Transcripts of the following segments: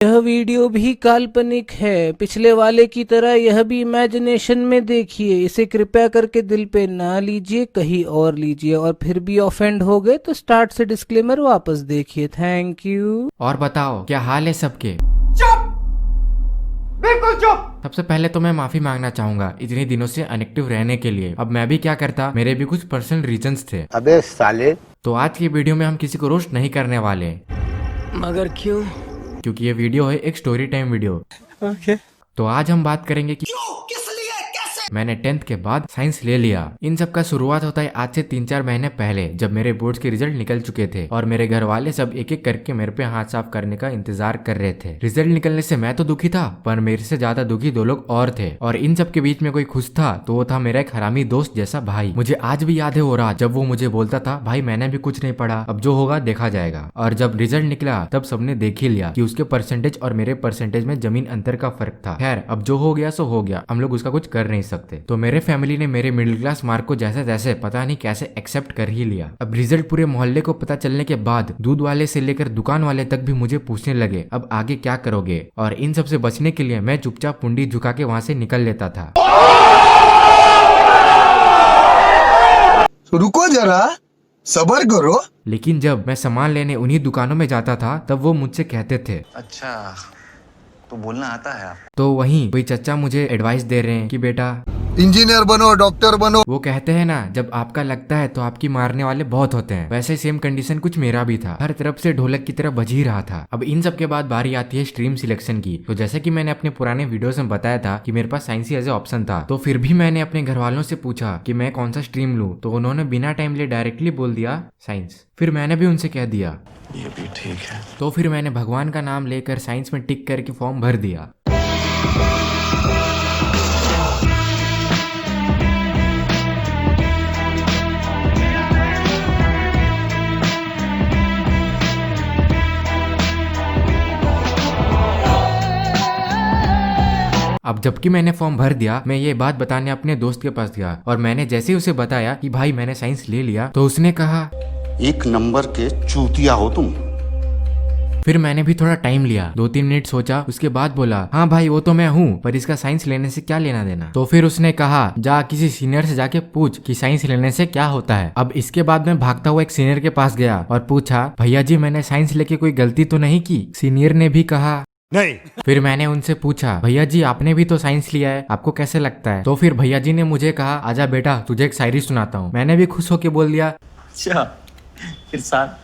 यह वीडियो भी काल्पनिक है, पिछले वाले की तरह यह भी इमेजिनेशन में देखिए। इसे कृपया करके दिल पे ना लीजिए, कहीं और लीजिए, और फिर भी ऑफेंड हो गए तो स्टार्ट से डिस्क्लेमर वापस देखिए। Thank you. और बताओ क्या हाल है सबके? चुप, बिल्कुल चुप। सबसे पहले तो मैं माफी मांगना चाहूंगा इतने दिनों से अनएक्टिव रहने के लिए। अब मैं भी क्या करता, मेरे भी कुछ पर्सनल रीजंस थे। अबे साले। तो आज की वीडियो में हम किसी को रोस्ट नहीं करने वाले, मगर क्यों? क्योंकि ये वीडियो है एक स्टोरी टाइम वीडियो। ओके। तो आज हम बात करेंगे कि मैंने 10th के बाद साइंस ले लिया। इन सब का शुरुआत होता है आज से 3-4 महीने पहले, जब मेरे बोर्ड्स के रिजल्ट निकल चुके थे और मेरे घर वाले सब एक एक करके मेरे पे हाथ साफ करने का इंतजार कर रहे थे। रिजल्ट निकलने से मैं तो दुखी था, पर मेरे से ज्यादा दुखी 2 लोग और थे। और इन सब के बीच में कोई खुश था तो वो था मेरा एक हरामी दोस्त जैसा भाई। मुझे आज भी याद है वो रात जब वो मुझे बोलता था, भाई मैंने भी कुछ नहीं पढ़ा, अब जो होगा देखा जाएगा। और जब रिजल्ट निकला तब सबने देख ही लिया कि उसके परसेंटेज और मेरे परसेंटेज में जमीन अंतर का फर्क था। खैर अब जो हो गया सो हो गया, हम लोग उसका कुछ कर नहीं सकते। तो मेरे फैमिली ने मेरे मिडिल क्लास मार्क को जैसे तैसे पता नहीं कैसे एक्सेप्ट कर ही लिया। अब रिजल्ट पूरे मोहल्ले को पता चलने के बाद दूध वाले से लेकर दुकान वाले तक भी मुझे पूछने लगे अब आगे क्या करोगे। और इन सब से बचने के लिए मैं चुपचाप पुंडी झुका के वहाँ से निकल लेता था। रुको जरा, सबर करो। लेकिन जब मैं सामान लेने उन्हीं दुकानों में जाता था तब वो मुझसे कहते थे, अच्छा तो बोलना आता है आपको। तो वहीं कोई चचा मुझे एडवाइस दे रहे हैं कि बेटा इंजीनियर बनो, डॉक्टर बनो। वो कहते हैं ना, जब आपका लगता है तो आपकी मारने वाले बहुत होते हैं। वैसे सेम कंडीशन कुछ मेरा भी था, हर तरफ से ढोलक की तरह बज ही रहा था। अब इन सब के बाद बारी आती है स्ट्रीम सिलेक्शन की। तो जैसे कि मैंने अपने पुराने वीडियोस में बताया था कि मेरे पास साइंस ही एज ए ऑप्शन था, तो फिर भी मैंने अपने घर वालों से पूछा कि मैं कौन सा स्ट्रीम लूं, तो उन्होंने बिना टाइम लिए डायरेक्टली बोल दिया साइंस। फिर मैंने भी उनसे कह दिया ये भी ठीक है। तो फिर मैंने भगवान का नाम लेकर साइंस में टिक करके फॉर्म भर दिया। अब जबकि मैंने फॉर्म भर दिया, मैं ये बात बताने अपने दोस्त के पास गया और मैंने जैसे ही उसे बताया कि भाई मैंने साइंस ले लिया, तो उसने कहा एक नंबर के चूतिया हो तुम। फिर मैंने भी थोड़ा टाइम लिया, 2-3 मिनट सोचा, उसके बाद बोला हाँ भाई वो तो मैं हूँ, पर इसका साइंस लेने से क्या लेना देना। तो फिर उसने कहा जा किसी सीनियर से जाके पूछ कि साइंस लेने से क्या होता है। अब इसके बाद मैं भागता हुआ एक सीनियर के पास गया और पूछा भैया जी मैंने साइंस लेके कोई गलती तो नहीं की। सीनियर ने भी कहा नहीं। फिर मैंने उनसे पूछा भैया जी आपने भी तो साइंस लिया है, आपको कैसे लगता है। तो फिर भैया जी ने मुझे कहा आजा बेटा तुझे एक शायरी सुनाता हूँ। मैंने भी खुश होके बोल दिया अच्छा इरशाद।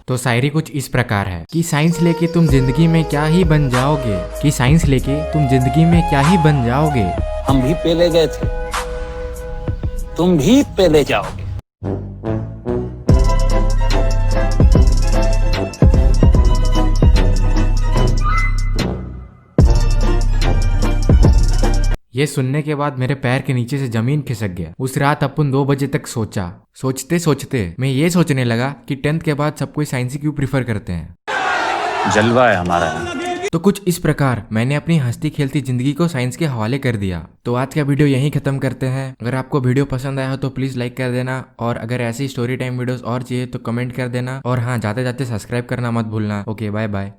तो शायरी कुछ इस प्रकार है कि साइंस लेके तुम जिंदगी में क्या ही बन जाओगे, कि साइंस लेके तुम जिंदगी में क्या ही बन जाओगे। हम भी पहले गए थे, तुम भी पहले जाओगे। ये सुनने के बाद मेरे पैर के नीचे से जमीन खिसक गया। उस रात अपन 2 बजे तक सोचा। सोचते सोचते मैं ये सोचने लगा कि 10th के बाद सब कोई साइंस ही क्यों प्रीफर करते हैं। जलवा है हमारा। तो कुछ इस प्रकार मैंने अपनी हंसती खेलती जिंदगी को साइंस के हवाले कर दिया। तो आज का वीडियो यहीं खत्म करते हैं। अगर आपको वीडियो पसंद आया हो तो प्लीज लाइक कर देना, और अगर ऐसी स्टोरी टाइम वीडियोस और चाहिए तो कमेंट कर देना, और हाँ जाते जाते सब्सक्राइब करना मत भूलना। Okay bye bye.